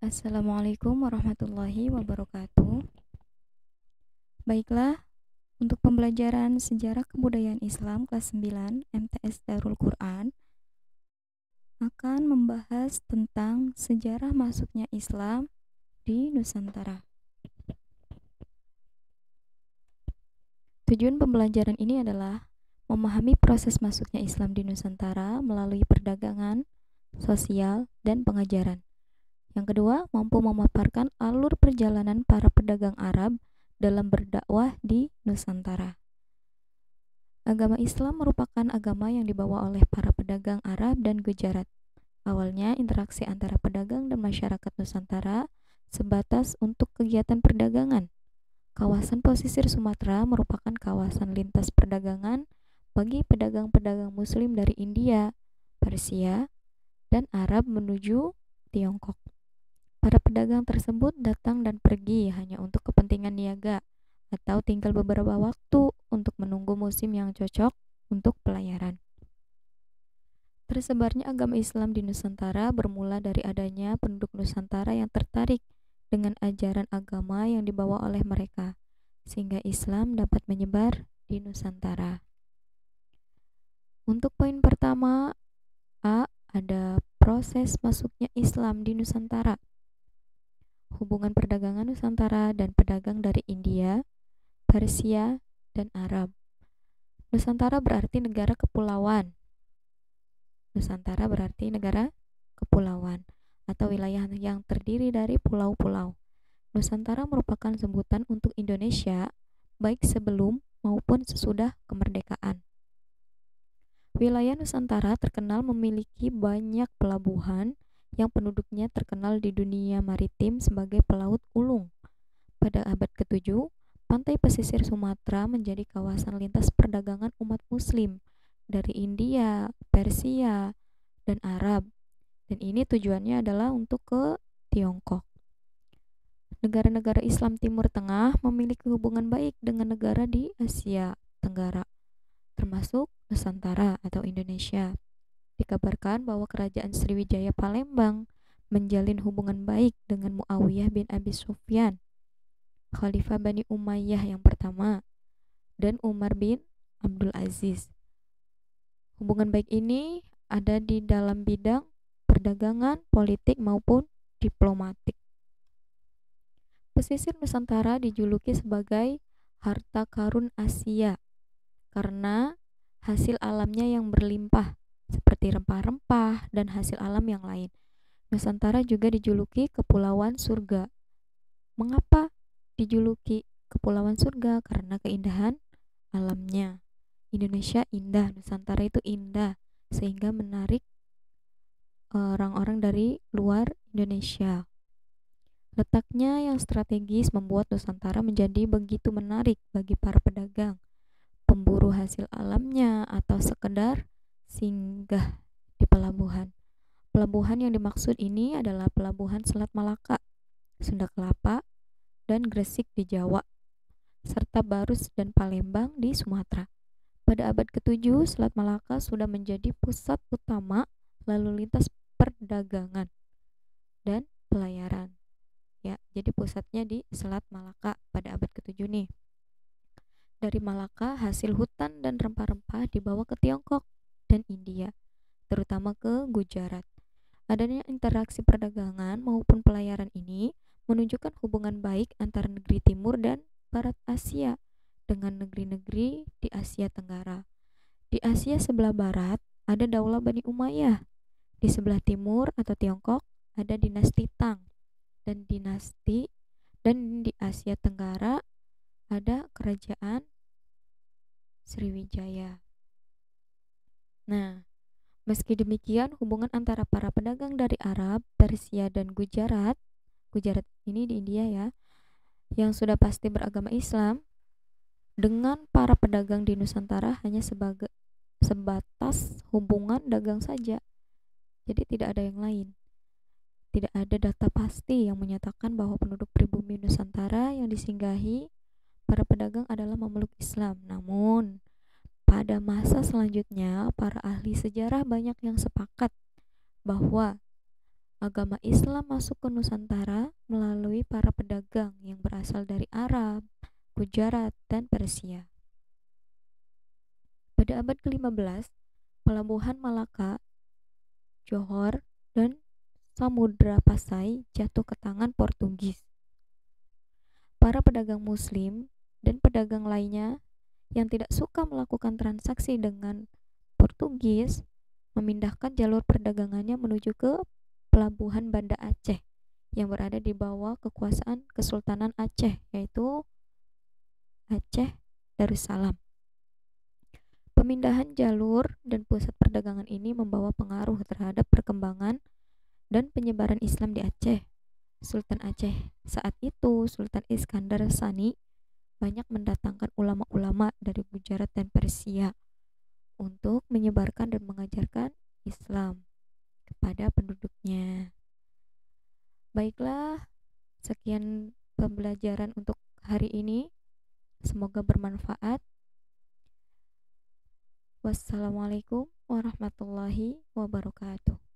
Assalamualaikum warahmatullahi wabarakatuh. Baiklah, untuk pembelajaran Sejarah Kebudayaan Islam kelas 9 MTS Darul Quran akan membahas tentang sejarah masuknya Islam di Nusantara. Tujuan pembelajaran ini adalah memahami proses masuknya Islam di Nusantara melalui perdagangan, sosial, dan pengajaran. Yang kedua, mampu memaparkan alur perjalanan para pedagang Arab dalam berdakwah di Nusantara. Agama Islam merupakan agama yang dibawa oleh para pedagang Arab dan Gujarat. Awalnya, interaksi antara pedagang dan masyarakat Nusantara sebatas untuk kegiatan perdagangan. Kawasan pesisir Sumatera merupakan kawasan lintas perdagangan bagi pedagang-pedagang Muslim dari India, Persia, dan Arab menuju Tiongkok. Para pedagang tersebut datang dan pergi hanya untuk kepentingan niaga atau tinggal beberapa waktu untuk menunggu musim yang cocok untuk pelayaran. Tersebarnya agama Islam di Nusantara bermula dari adanya penduduk Nusantara yang tertarik dengan ajaran agama yang dibawa oleh mereka, sehingga Islam dapat menyebar di Nusantara. Untuk poin pertama, A. Ada proses masuknya Islam di Nusantara. Hubungan perdagangan Nusantara dan pedagang dari India, Persia, dan Arab. Nusantara berarti negara kepulauan. Nusantara berarti negara kepulauan atau wilayah yang terdiri dari pulau-pulau. Nusantara merupakan sebutan untuk Indonesia baik sebelum maupun sesudah kemerdekaan. Wilayah Nusantara terkenal memiliki banyak pelabuhan yang penduduknya terkenal di dunia maritim sebagai pelaut ulung. Pada abad ke-7, pantai pesisir Sumatera menjadi kawasan lintas perdagangan umat Muslim dari India, Persia, dan Arab. Dan ini tujuannya adalah untuk ke Tiongkok. Negara-negara Islam Timur Tengah memiliki hubungan baik dengan negara di Asia Tenggara, termasuk Nusantara atau Indonesia. Dikabarkan bahwa kerajaan Sriwijaya Palembang menjalin hubungan baik dengan Muawiyah bin Abi Sufyan, Khalifah Bani Umayyah yang pertama, dan Umar bin Abdul Aziz. Hubungan baik ini ada di dalam bidang perdagangan, politik, maupun diplomatik. Pesisir Nusantara dijuluki sebagai harta karun Asia karena hasil alamnya yang berlimpah, seperti rempah-rempah dan hasil alam yang lain. Nusantara juga dijuluki Kepulauan Surga. Mengapa dijuluki Kepulauan Surga? Karena keindahan alamnya. Indonesia indah, Nusantara itu indah, sehingga menarik orang-orang dari luar Indonesia. Letaknya yang strategis membuat Nusantara menjadi begitu menarik bagi para pedagang, pemburu hasil alamnya, atau sekedar singgah di pelabuhan. Pelabuhan yang dimaksud ini adalah Pelabuhan Selat Malaka, Sunda Kelapa, dan Gresik di Jawa, serta Barus dan Palembang di Sumatera. Pada abad ke-7, Selat Malaka sudah menjadi pusat utama lalu lintas perdagangan dan pelayaran. Ya, jadi pusatnya di Selat Malaka pada abad ke-7 nih. Dari Malaka, hasil hutan dan rempah-rempah dibawa ke Tiongkok dan India, terutama ke Gujarat. Adanya interaksi perdagangan maupun pelayaran ini menunjukkan hubungan baik antara negeri timur dan barat Asia dengan negeri-negeri di Asia Tenggara. Di Asia sebelah barat ada Daulah Bani Umayyah. Di sebelah timur atau Tiongkok ada dinasti Tang dan di Asia Tenggara ada kerajaan Sriwijaya. Nah, meski demikian, hubungan antara para pedagang dari Arab, Persia, dan Gujarat ini di India ya, yang sudah pasti beragama Islam, dengan para pedagang di Nusantara hanya sebatas hubungan dagang saja. Jadi tidak ada yang lain. Tidak ada data pasti yang menyatakan bahwa penduduk pribumi Nusantara yang disinggahi para pedagang adalah memeluk Islam. Namun, pada masa selanjutnya, para ahli sejarah banyak yang sepakat bahwa Agama Islam masuk ke Nusantara melalui para pedagang yang berasal dari Arab, Gujarat, dan Persia. Pada abad ke-15, pelabuhan Malaka, Johor, dan Samudra Pasai jatuh ke tangan Portugis. Para pedagang Muslim dan pedagang lainnya yang tidak suka melakukan transaksi dengan Portugis memindahkan jalur perdagangannya menuju ke pelabuhan Banda Aceh yang berada di bawah kekuasaan Kesultanan Aceh, yaitu Aceh Darussalam. Pemindahan jalur dan pusat perdagangan ini membawa pengaruh terhadap perkembangan dan penyebaran Islam di Aceh. Sultan Aceh saat itu, Sultan Iskandar Sani, banyak mendatangkan ulama-ulama dari Gujarat dan Persia untuk menyebarkan dan mengajarkan Islam kepada penduduknya. Baiklah, sekian pembelajaran untuk hari ini. Semoga bermanfaat. Wassalamualaikum warahmatullahi wabarakatuh.